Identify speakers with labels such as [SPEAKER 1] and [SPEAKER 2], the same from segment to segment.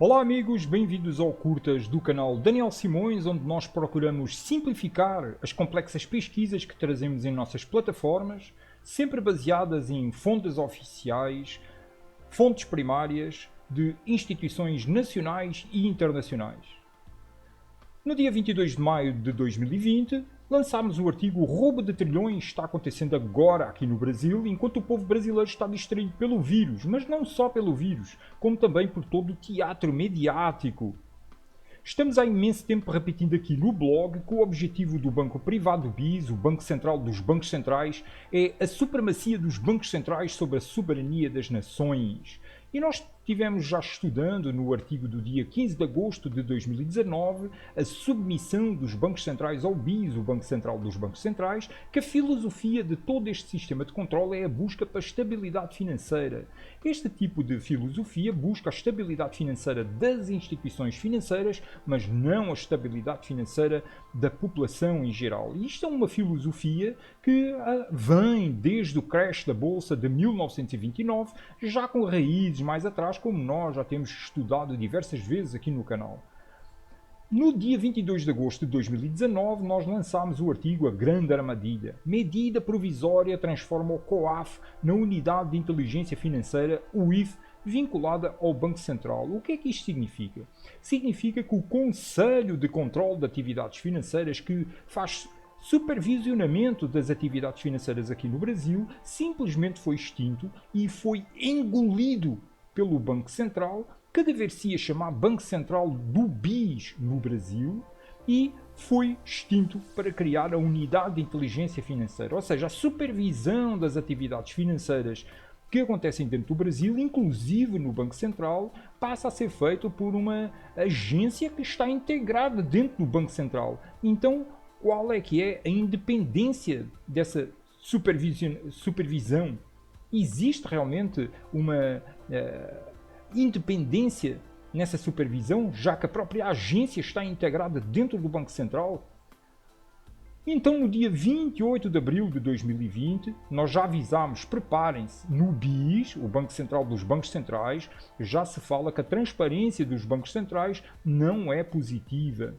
[SPEAKER 1] Olá amigos, bem-vindos ao Curtas do canal Daniel Simões, onde nós procuramos simplificar as complexas pesquisas que trazemos em nossas plataformas, sempre baseadas em fontes oficiais, fontes primárias de instituições nacionais e internacionais. No dia 22 de maio de 2020, lançámos o artigo "O roubo de trilhões está acontecendo agora aqui no Brasil, enquanto o povo brasileiro está distraído pelo vírus", mas não só pelo vírus, como também por todo o teatro mediático. Estamos há imenso tempo repetindo aqui no blog que o objetivo do banco privado BIS, o Banco Central dos Bancos Centrais, é a supremacia dos bancos centrais sobre a soberania das nações. E nós estivemos já estudando no artigo do dia 15 de agosto de 2019 a submissão dos bancos centrais ao BIS, o Banco Central dos Bancos Centrais, que a filosofia de todo este sistema de controle é a busca para a estabilidade financeira. Este tipo de filosofia busca a estabilidade financeira das instituições financeiras, mas não a estabilidade financeira da população em geral. E isto é uma filosofia que vem desde o crash da Bolsa de 1929, já com raízes mais atrás, como nós já temos estudado diversas vezes aqui no canal. No dia 22 de agosto de 2019, nós lançámos o artigo "A Grande Armadilha. Medida provisória transforma o COAF na Unidade de Inteligência Financeira, UIF, vinculada ao Banco Central". O que é que isto significa? Significa que o Conselho de Controlo de Atividades Financeiras, que faz supervisionamento das atividades financeiras aqui no Brasil, simplesmente foi extinto e foi engolido pelo Banco Central, que deveria chamar Banco Central do BIS no Brasil, e foi extinto para criar a Unidade de Inteligência Financeira, ou seja, a supervisão das atividades financeiras que acontecem dentro do Brasil, inclusive no Banco Central, passa a ser feito por uma agência que está integrada dentro do Banco Central. Então, qual é que é a independência dessa supervisão? Existe realmente uma independência nessa supervisão, já que a própria agência está integrada dentro do Banco Central? Então, no dia 28 de abril de 2020, nós já avisámos, preparem-se, no BIS, o Banco Central dos Bancos Centrais, já se fala que a transparência dos bancos centrais não é positiva.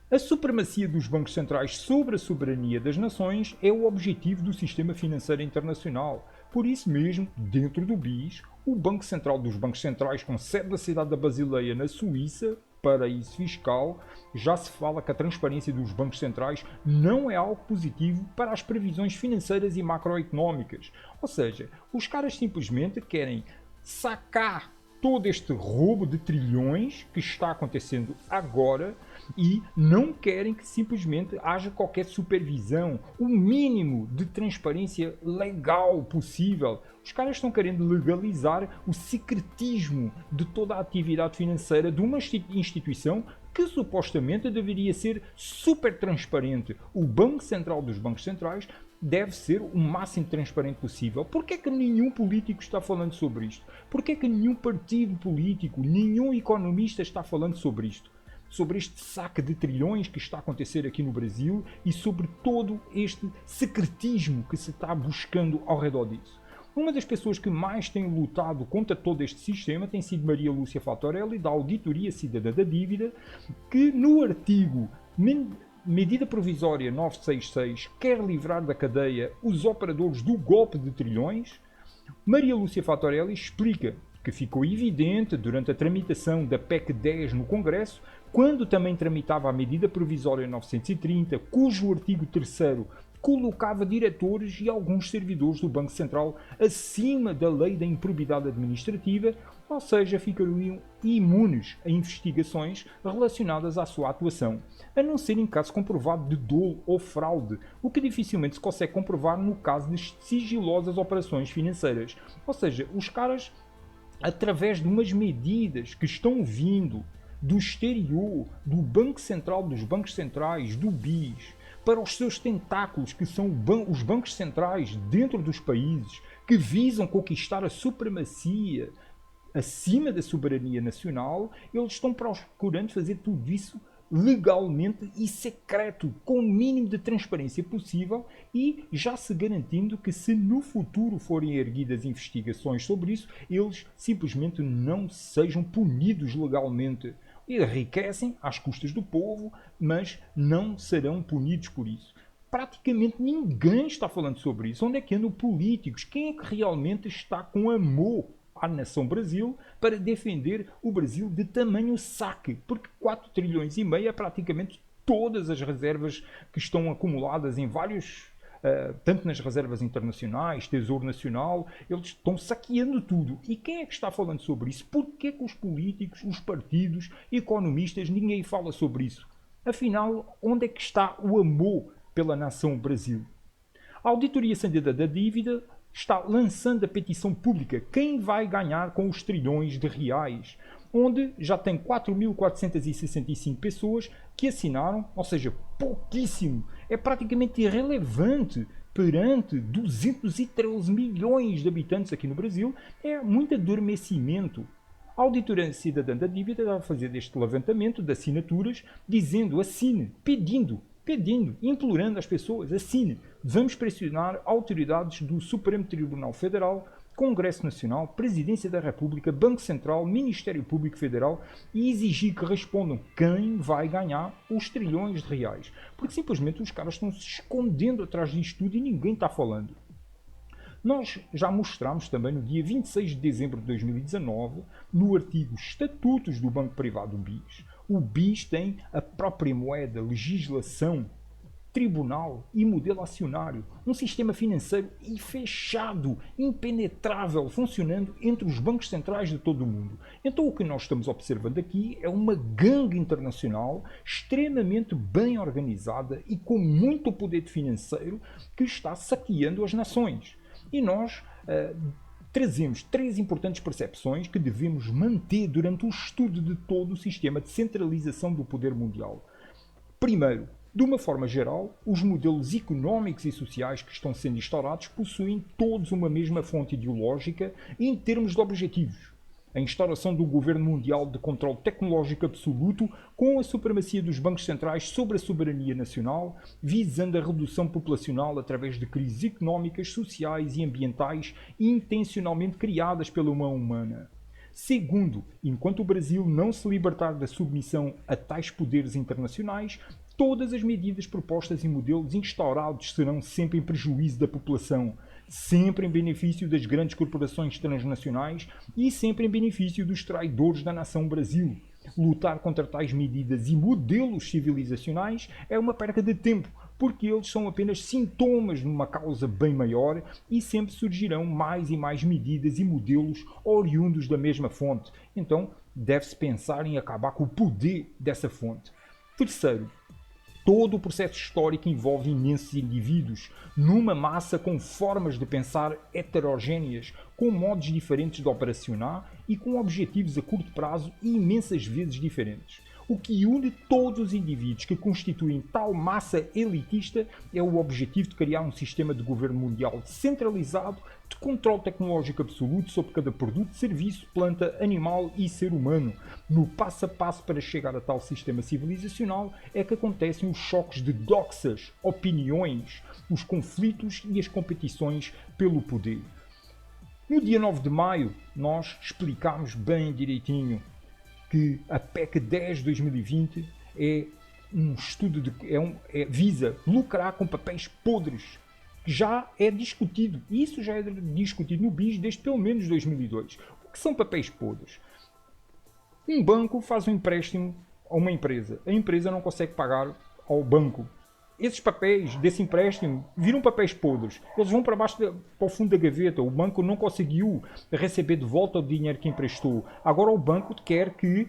[SPEAKER 1] A supremacia dos bancos centrais sobre a soberania das nações é o objetivo do sistema financeiro internacional. Por isso mesmo, dentro do BIS, o Banco Central dos Bancos Centrais, com sede na cidade da Basileia, na Suíça, paraíso fiscal, já se fala que a transparência dos bancos centrais não é algo positivo para as previsões financeiras e macroeconómicas. Ou seja, os caras simplesmente querem sacar todo este roubo de trilhões que está acontecendo agora e não querem que simplesmente haja qualquer supervisão, o mínimo de transparência legal possível. Os caras estão querendo legalizar o secretismo de toda a atividade financeira de uma instituição que supostamente deveria ser super transparente. O Banco Central dos Bancos Centrais deve ser o máximo transparente possível. Porquê é que nenhum político está falando sobre isto? Porquê é que nenhum partido político, nenhum economista está falando sobre isto? Sobre este saque de trilhões que está a acontecer aqui no Brasil e sobre todo este secretismo que se está buscando ao redor disso. Uma das pessoas que mais tem lutado contra todo este sistema tem sido Maria Lúcia Fattorelli, da Auditoria Cidadã da Dívida, que no artigo Medida Provisória 966 quer livrar da cadeia os operadores do golpe de trilhões. Maria Lúcia Fattorelli explica que ficou evidente durante a tramitação da PEC 10 no Congresso, quando também tramitava a Medida Provisória 930, cujo artigo 3º colocava diretores e alguns servidores do Banco Central acima da lei da improbidade administrativa, ou seja, ficariam imunes a investigações relacionadas à sua atuação, a não ser em caso comprovado de dolo ou fraude, o que dificilmente se consegue comprovar no caso de sigilosas operações financeiras. Ou seja, os caras, através de umas medidas que estão vindo do exterior, do Banco Central, dos bancos centrais, do BIS, para os seus tentáculos, que são os bancos centrais dentro dos países, que visam conquistar a supremacia acima da soberania nacional, eles estão procurando fazer tudo isso legalmente e secreto, com o mínimo de transparência possível e já se garantindo que se no futuro forem erguidas investigações sobre isso, eles simplesmente não sejam punidos legalmente. Enriquecem às custas do povo, mas não serão punidos por isso. Praticamente ninguém está falando sobre isso. Onde é que andam políticos? Quem é que realmente está com amor à nação Brasil para defender o Brasil de tamanho saque? Porque 4 trilhões e meio é praticamente todas as reservas que estão acumuladas em vários, tanto nas reservas internacionais, Tesouro Nacional, eles estão saqueando tudo. E quem é que está falando sobre isso? Porquê que os políticos, os partidos, economistas, ninguém fala sobre isso? Afinal, onde é que está o amor pela nação Brasil? A Auditoria Sandida da Dívida está lançando a petição pública Quem vai ganhar com os trilhões de reais, onde já tem 4.465 pessoas que assinaram, ou seja, pouquíssimo, é praticamente irrelevante perante 213 milhões de habitantes aqui no Brasil, é muito adormecimento. A Auditoria Cidadã da Dívida vai fazer este levantamento de assinaturas, dizendo assine, pedindo, implorando às pessoas, assine. Vamos pressionar autoridades do Supremo Tribunal Federal, Congresso Nacional, Presidência da República, Banco Central, Ministério Público Federal e exigir que respondam quem vai ganhar os trilhões de reais. Porque simplesmente os caras estão se escondendo atrás disto tudo e ninguém está falando. Nós já mostramos também no dia 26 de dezembro de 2019, no artigo Estatutos do Banco Privado BIS. O BIS tem a própria moeda, legislação, tribunal e modelo acionário. Um sistema financeiro fechado, impenetrável, funcionando entre os bancos centrais de todo o mundo. Então o que nós estamos observando aqui é uma gangue internacional extremamente bem organizada e com muito poder financeiro que está saqueando as nações. E nós trazemos 3 importantes percepções que devemos manter durante o estudo de todo o sistema de centralização do poder mundial. Primeiro, de uma forma geral, os modelos económicos e sociais que estão sendo instaurados possuem todos uma mesma fonte ideológica em termos de objetivos. A instauração do governo mundial de controle tecnológico absoluto com a supremacia dos bancos centrais sobre a soberania nacional, visando a redução populacional através de crises económicas, sociais e ambientais intencionalmente criadas pela mão humana. Segundo, enquanto o Brasil não se libertar da submissão a tais poderes internacionais, todas as medidas propostas e modelos instaurados serão sempre em prejuízo da população, sempre em benefício das grandes corporações transnacionais e sempre em benefício dos traidores da nação Brasil. Lutar contra tais medidas e modelos civilizacionais é uma perca de tempo, porque eles são apenas sintomas de uma causa bem maior e sempre surgirão mais e mais medidas e modelos oriundos da mesma fonte. Então, deve-se pensar em acabar com o poder dessa fonte. Terceiro, todo o processo histórico envolve imensos indivíduos, numa massa com formas de pensar heterogêneas, com modos diferentes de operacionar e com objetivos a curto prazo e imensas vezes diferentes. O que une todos os indivíduos que constituem tal massa elitista é o objetivo de criar um sistema de governo mundial centralizado, de controle tecnológico absoluto sobre cada produto, serviço, planta, animal e ser humano. No passo a passo para chegar a tal sistema civilizacional é que acontecem os choques de doxas, opiniões, os conflitos e as competições pelo poder. No dia 9 de maio, nós explicámos bem direitinho que a PEC 10 de 2020 é um estudo visa lucrar com papéis podres, que já é discutido. Isso já é discutido no BIS desde pelo menos 2002. O que são papéis podres? Um banco faz um empréstimo a uma empresa. A empresa não consegue pagar ao banco. Esses papéis desse empréstimo viram papéis podres. Eles vão para o fundo da gaveta. O banco não conseguiu receber de volta o dinheiro que emprestou. Agora o banco quer que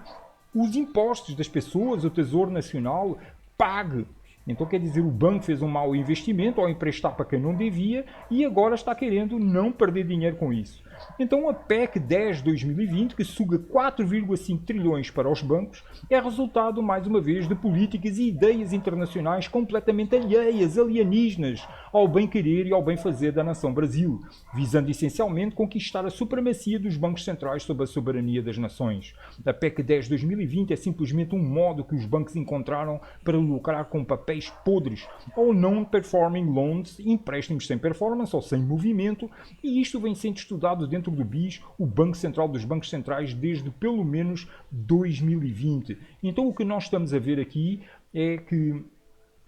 [SPEAKER 1] os impostos das pessoas, o Tesouro Nacional, pague. Então quer dizer, o banco fez um mau investimento ao emprestar para quem não devia e agora está querendo não perder dinheiro com isso. Então a PEC 10/2020, que suga 4,5 trilhões para os bancos, é resultado, mais uma vez, de políticas e ideias internacionais completamente alheias, alienígenas, ao bem-querer e ao bem-fazer da nação Brasil, visando essencialmente conquistar a supremacia dos bancos centrais sobre a soberania das nações. A PEC 10/2020 é simplesmente um modo que os bancos encontraram para lucrar com papéis podres, ou non-performing loans, empréstimos sem performance ou sem movimento, e isto vem sendo estudado dentro do BIS, o Banco Central dos Bancos Centrais, desde pelo menos 2020. Então o que nós estamos a ver aqui é que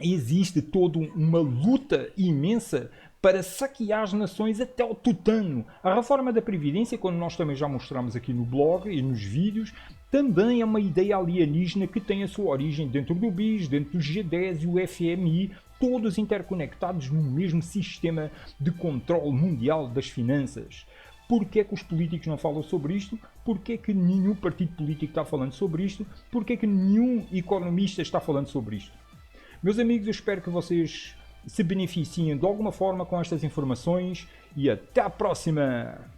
[SPEAKER 1] existe toda uma luta imensa para saquear as nações até ao tutano. A reforma da Previdência, quando nós também já mostramos aqui no blog e nos vídeos, também é uma ideia alienígena que tem a sua origem dentro do BIS, dentro do G10 e o FMI, todos interconectados no mesmo sistema de controle mundial das finanças. Porquê é que os políticos não falam sobre isto? Porquê é que nenhum partido político está falando sobre isto? Porquê é que nenhum economista está falando sobre isto? Meus amigos, eu espero que vocês se beneficiem de alguma forma com estas informações e até à próxima!